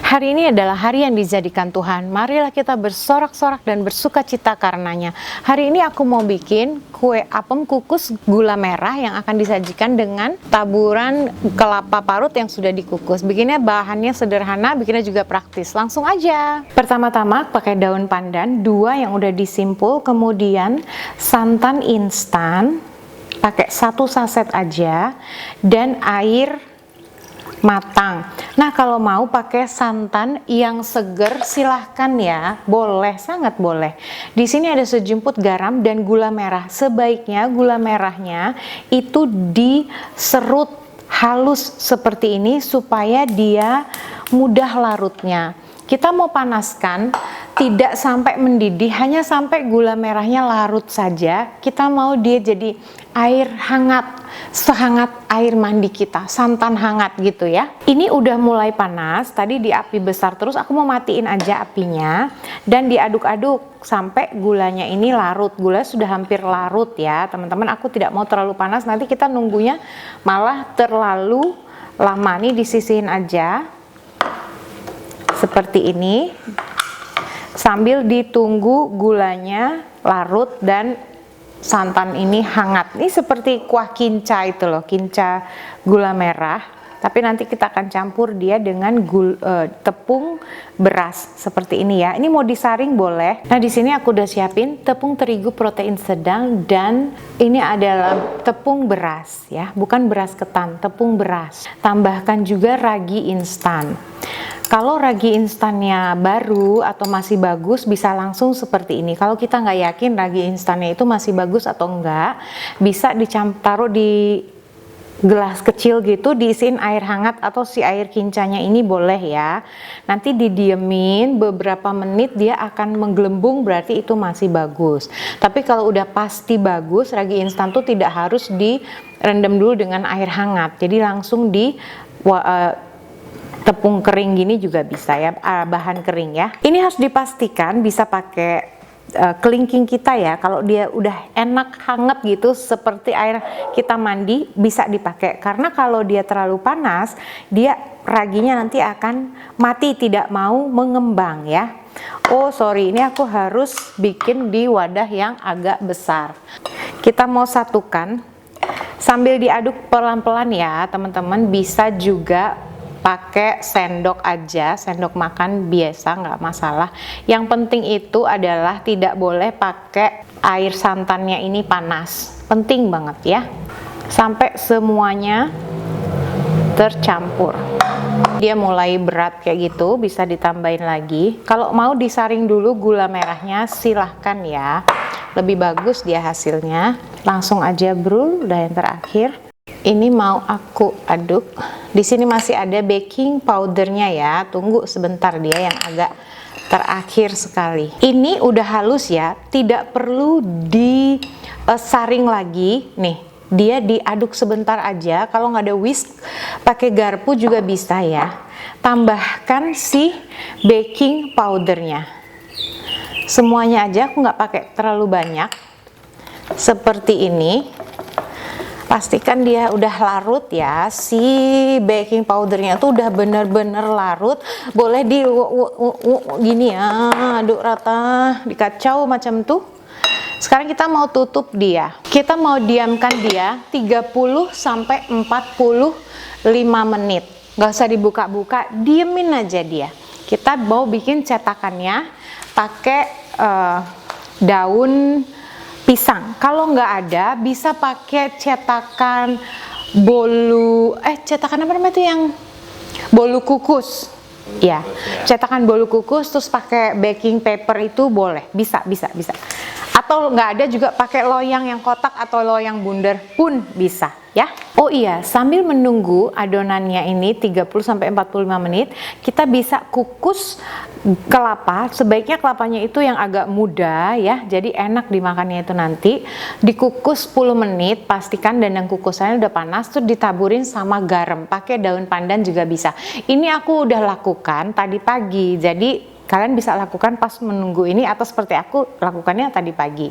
Hari ini adalah hari yang dijadikan Tuhan. Marilah kita bersorak-sorak dan bersukacita karenanya. Hari ini aku mau bikin kue apem kukus gula merah yang akan disajikan dengan taburan kelapa parut yang sudah dikukus. Bikinnya bahannya sederhana, bikinnya juga praktis. Langsung aja. Pertama-tama pakai daun pandan, 2 yang udah disimpul, kemudian santan instan, pakai 1 saset aja, dan air matang. Nah, kalau mau pakai santan yang seger silahkan ya, boleh, sangat boleh. Di sini ada sejumput garam dan gula merah. Sebaiknya gula merahnya itu diserut halus seperti ini supaya dia mudah larutnya. Kita mau panaskan tidak sampai mendidih, hanya sampai gula merahnya larut saja. Kita mau dia jadi air hangat, sehangat air mandi kita, santan hangat gitu ya. Ini udah mulai panas, tadi di api besar terus, aku mau matiin aja apinya dan diaduk-aduk sampai gulanya ini larut. Gula sudah hampir larut ya teman-teman, aku tidak mau terlalu panas, nanti kita nunggunya malah terlalu lama. Nih disisihin aja seperti ini sambil ditunggu gulanya larut dan santan ini hangat. Ini seperti kuah kinca itu loh, kinca gula merah. Tapi nanti kita akan campur dia dengan tepung beras seperti ini ya. Ini mau disaring boleh. Nah, di sini aku udah siapin tepung terigu protein sedang dan ini adalah tepung beras ya, bukan beras ketan, tepung beras. Tambahkan juga ragi instan. Kalau ragi instannya baru atau masih bagus bisa langsung seperti ini. Kalau kita nggak yakin ragi instannya itu masih bagus atau enggak, bisa taruh di gelas kecil gitu, diisiin air hangat atau si air kincanya ini boleh ya. Nanti didiemin beberapa menit dia akan menggelembung, berarti itu masih bagus. Tapi kalau udah pasti bagus, ragi instan tuh tidak harus direndam dulu dengan air hangat. Jadi langsung di tepung kering gini juga bisa ya, bahan kering ya. Ini harus dipastikan bisa pakai kelingking kita ya. Kalau dia udah enak hangat gitu seperti air kita mandi bisa dipakai. Karena kalau dia terlalu panas, dia raginya nanti akan mati, tidak mau mengembang ya. Oh sorry, ini aku harus bikin di wadah yang agak besar. Kita mau satukan sambil diaduk pelan-pelan ya teman-teman. Bisa juga pakai sendok aja, sendok makan biasa, nggak masalah. Yang penting itu adalah tidak boleh pakai air santannya ini panas, penting banget ya, sampai semuanya tercampur. Dia mulai berat kayak gitu, bisa ditambahin lagi. Kalau mau disaring dulu gula merahnya silahkan ya, lebih bagus dia hasilnya. Langsung aja bro, udah yang terakhir. Ini mau aku aduk. Di sini masih ada baking powdernya ya. Tunggu sebentar, dia yang agak terakhir sekali. Ini udah halus ya, tidak perlu disaring lagi. Nih, dia diaduk sebentar aja. Kalau nggak ada whisk, pakai garpu juga bisa ya. Tambahkan si baking powdernya. Semuanya aja, aku nggak pakai terlalu banyak. Seperti ini. Pastikan dia udah larut ya, si baking powdernya tuh udah bener-bener larut. Boleh di gini ya, aduk rata, dikacau macam tuh. Sekarang kita mau tutup dia. Kita mau diamkan dia 30 sampai 45 menit. Gak usah dibuka-buka, diemin aja dia. Kita mau bikin cetakannya pakai daun pisang. Kalau nggak ada bisa pakai cetakan bolu, cetakan apa namanya itu yang bolu kukus ya, cetakan bolu kukus terus pakai baking paper itu boleh, bisa. Atau nggak ada juga pakai loyang yang kotak atau loyang bundar pun bisa ya. Oh iya, sambil menunggu adonannya ini 30-45 menit, kita bisa kukus kelapa. Sebaiknya kelapanya itu yang agak muda ya, jadi enak dimakannya itu nanti. Dikukus 10 menit, pastikan dandang kukusannya udah panas, terus ditaburin sama garam. Pakai daun pandan juga bisa. Ini aku udah lakukan tadi pagi, jadi kalian bisa lakukan pas menunggu ini atau seperti aku lakukannya tadi pagi.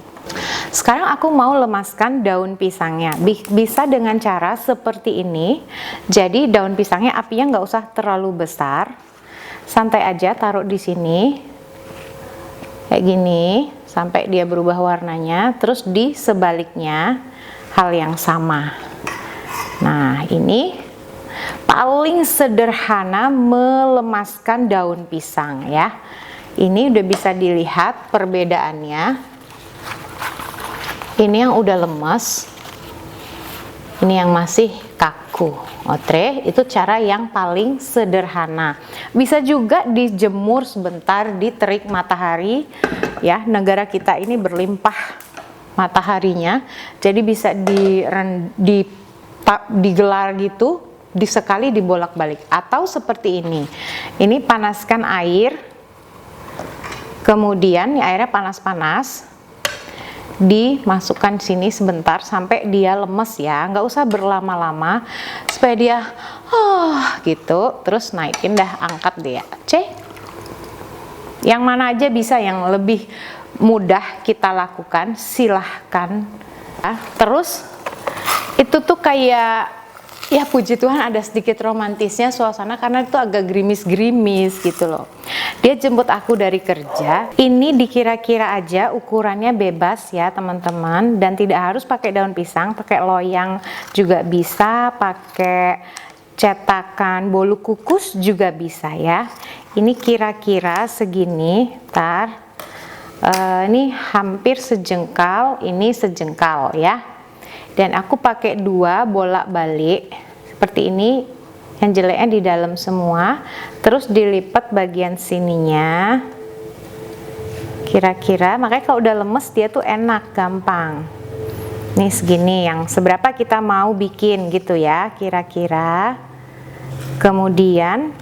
Sekarang aku mau lemaskan daun pisangnya. Bisa dengan cara seperti ini. Jadi daun pisangnya apinya nggak usah terlalu besar. santai aja taruh di sini kayak gini sampai dia berubah warnanya, terus di sebaliknya hal yang sama. Nah, ini paling sederhana melemaskan daun pisang ya. Ini udah bisa dilihat perbedaannya. Ini yang udah lemes, ini yang masih kaku. Oke, itu cara yang paling sederhana. Bisa juga dijemur sebentar di terik matahari ya. Negara kita ini berlimpah mataharinya, jadi bisa digelar gitu, disekali dibolak-balik. Atau seperti ini panaskan air, kemudian airnya panas-panas, dimasukkan sini sebentar sampai dia lemes ya, nggak usah berlama-lama supaya dia gitu, terus naikin dah, angkat dia. Yang mana aja bisa, yang lebih mudah kita lakukan silahkan. Terus itu tuh kayak ya puji Tuhan ada sedikit romantisnya suasana karena itu agak gerimis-gerimis gitu loh. Dia jemput aku dari kerja. Ini dikira-kira aja, ukurannya bebas ya teman-teman, dan tidak harus pakai daun pisang, pakai loyang juga bisa, pakai cetakan bolu kukus juga bisa ya. Ini kira-kira segini, ini hampir sejengkal, ini sejengkal ya. Dan aku pakai 2 bolak-balik seperti ini, yang jeleknya di dalam semua, terus dilipat bagian sininya kira-kira, makanya kalau udah lemes dia tuh enak, gampang. Nih segini, yang seberapa kita mau bikin gitu ya kira-kira. Kemudian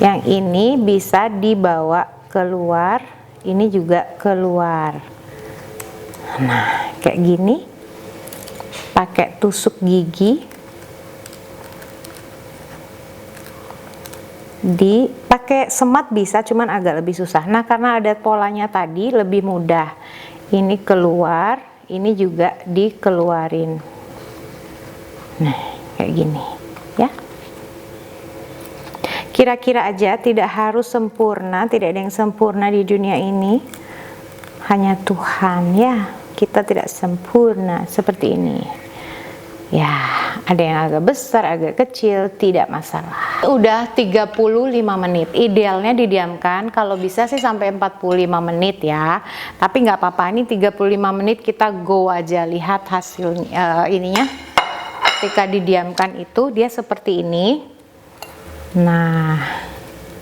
yang ini bisa dibawa keluar, ini juga keluar. Nah, kayak gini, pakai tusuk gigi, pakai semat bisa, cuman agak lebih susah. Nah, karena ada polanya tadi, lebih mudah. Ini keluar, ini juga dikeluarin. Nah, kayak gini, ya. Kira-kira aja, tidak harus sempurna, tidak ada yang sempurna di dunia ini. Hanya Tuhan ya. Kita tidak sempurna seperti ini ya, ada yang agak besar, agak kecil, tidak masalah. Udah 35 menit, idealnya didiamkan kalau bisa sih sampai 45 menit ya, tapi nggak apa-apa, ini 35 menit kita go aja, lihat hasilnya. Ininya ketika didiamkan itu dia seperti ini. Nah,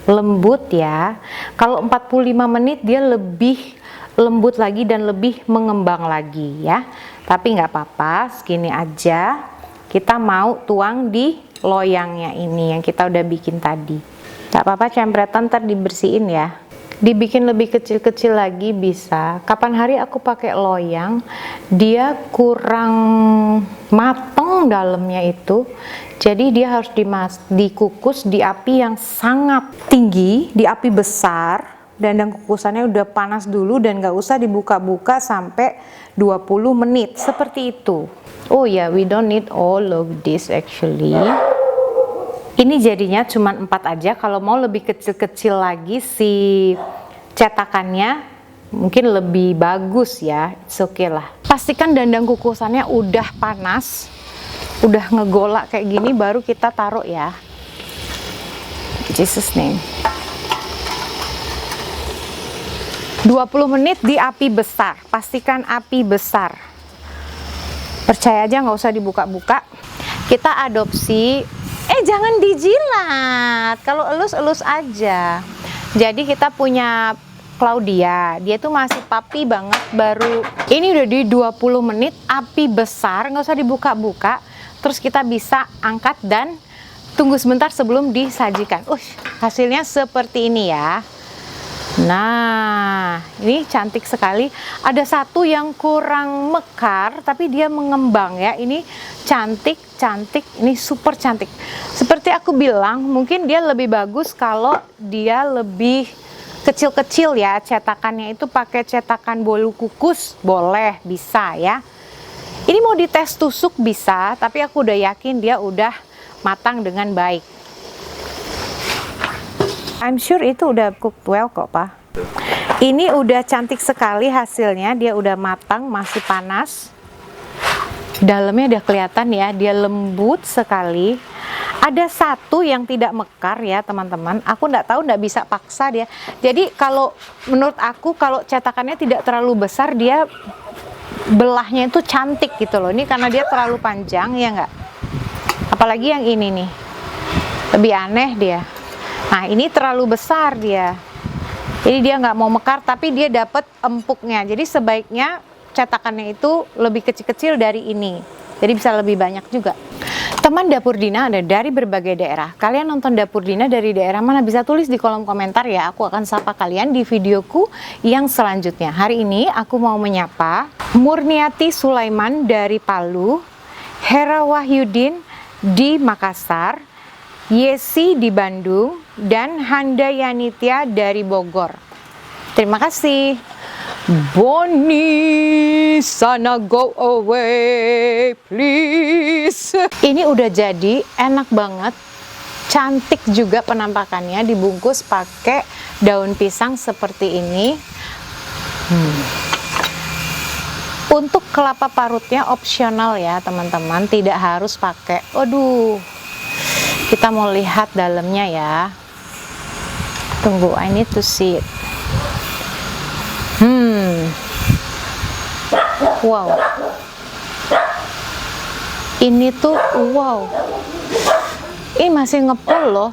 lembut ya. Kalau 45 menit dia lebih lembut lagi dan lebih mengembang lagi ya, tapi nggak apa-apa, segini aja. Kita mau tuang di loyangnya ini yang kita udah bikin tadi, nggak apa-apa, cempretan ntar dibersihin ya, dibikin lebih kecil-kecil lagi bisa. Kapan hari aku pakai loyang, dia kurang mateng dalamnya itu, jadi dia harus dikukus di api yang sangat tinggi, di api besar. Dan kukusannya udah panas dulu dan nggak usah dibuka-buka sampai 20 menit seperti itu. Oh ya, we don't need all of this actually. Ini jadinya cuma 4 aja. Kalau mau lebih kecil-kecil lagi si cetakannya mungkin lebih bagus ya. It's okay lah. Pastikan dandang kukusannya udah panas, udah ngegolak kayak gini, baru kita taruh ya. Jesus name. 20 menit di api besar, pastikan api besar. Percaya aja, nggak usah dibuka-buka. Kita adopsi, jangan dijilat, kalau elus-elus aja. Jadi kita punya Claudia, dia tuh masih papi banget, baru ini udah di 20 menit api besar, nggak usah dibuka-buka. Terus kita bisa angkat dan tunggu sebentar sebelum disajikan. Hasilnya seperti ini ya. Nah, ini cantik sekali. Ada satu yang kurang mekar, tapi dia mengembang ya. Ini cantik, ini super cantik. Seperti aku bilang, mungkin dia lebih bagus kalau dia lebih kecil-kecil ya. Cetakannya itu pakai cetakan bolu kukus, boleh, bisa ya. Ini mau dites tusuk bisa, tapi aku udah yakin dia udah matang dengan baik. I'm sure itu udah cooked well kok, Pak. Ini udah cantik sekali hasilnya, dia udah matang, masih panas. Dalamnya udah kelihatan ya, dia lembut sekali. Ada satu yang tidak mekar ya teman-teman. Aku nggak tahu, nggak bisa paksa dia. Jadi kalau menurut aku, kalau cetakannya tidak terlalu besar, dia belahnya itu cantik gitu loh. Ini karena dia terlalu panjang ya nggak. Apalagi yang ini nih, lebih aneh dia. Nah ini terlalu besar dia. Jadi dia nggak mau mekar, tapi dia dapat empuknya. Jadi sebaiknya cetakannya itu lebih kecil-kecil dari ini. Jadi bisa lebih banyak juga. Teman Dapur Dina ada dari berbagai daerah. Kalian nonton Dapur Dina dari daerah mana? Bisa tulis di kolom komentar ya. Aku akan sapa kalian di videoku yang selanjutnya. Hari ini aku mau menyapa Murniati Sulaiman dari Palu, Hera Wahyudin di Makassar, Yesi di Bandung, dan Handa Yanitya dari Bogor. Terima kasih. Bonnie, sana go away, please. Ini udah jadi, enak banget, cantik juga penampakannya, dibungkus pakai daun pisang seperti ini. Untuk kelapa parutnya opsional ya teman-teman, tidak harus pakai. Aduh, kita mau lihat dalamnya ya. Tunggu, I need to see it. Wow, ini tuh wow, ini masih ngepul loh,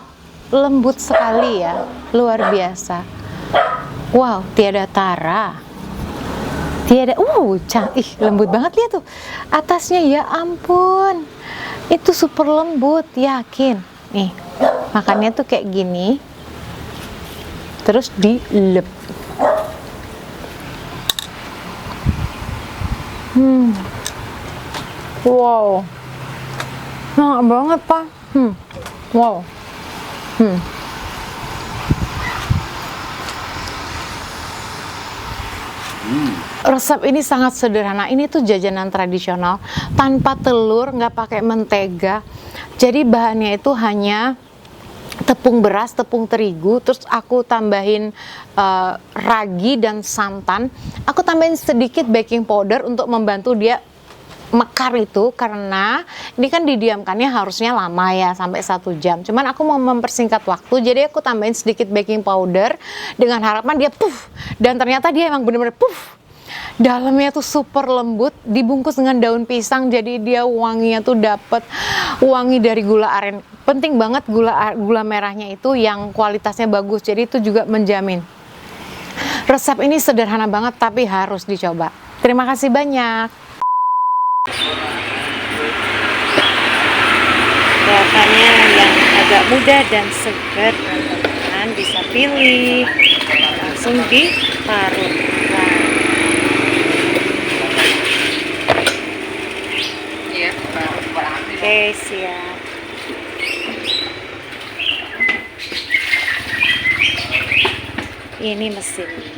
lembut sekali ya, luar biasa. Wow, tiada tara, tiada, lembut banget lihat tuh atasnya, ya ampun, itu super lembut, yakin. Nih, makannya tuh kayak gini, terus dilep. Wow, enak banget Pak. Wow. Resep ini sangat sederhana. Ini tuh jajanan tradisional, tanpa telur, nggak pakai mentega. Jadi bahannya itu hanya tepung beras, tepung terigu, terus aku tambahin ragi dan santan. Aku tambahin sedikit baking powder untuk membantu dia mekar itu, karena ini kan didiamkannya harusnya lama ya, sampai 1 jam. Cuman aku mau mempersingkat waktu, jadi aku tambahin sedikit baking powder dengan harapan dia puff. Dan ternyata dia emang bener-bener puff. Dalamnya tuh super lembut, dibungkus dengan daun pisang, jadi dia wanginya tuh dapet wangi dari gula aren. Penting banget gula merahnya itu yang kualitasnya bagus, jadi itu juga menjamin. Resep ini sederhana banget tapi harus dicoba. Terima kasih banyak. Rasanya yang agak mudah dan segar, teman-teman bisa pilih, langsung diparut. Oke, siap. Ini mesinnya.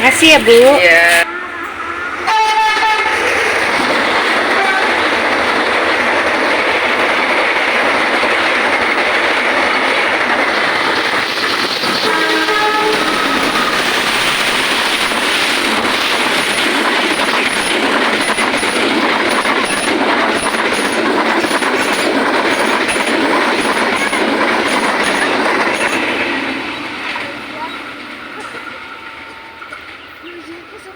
Makasih ya Bu. Iya.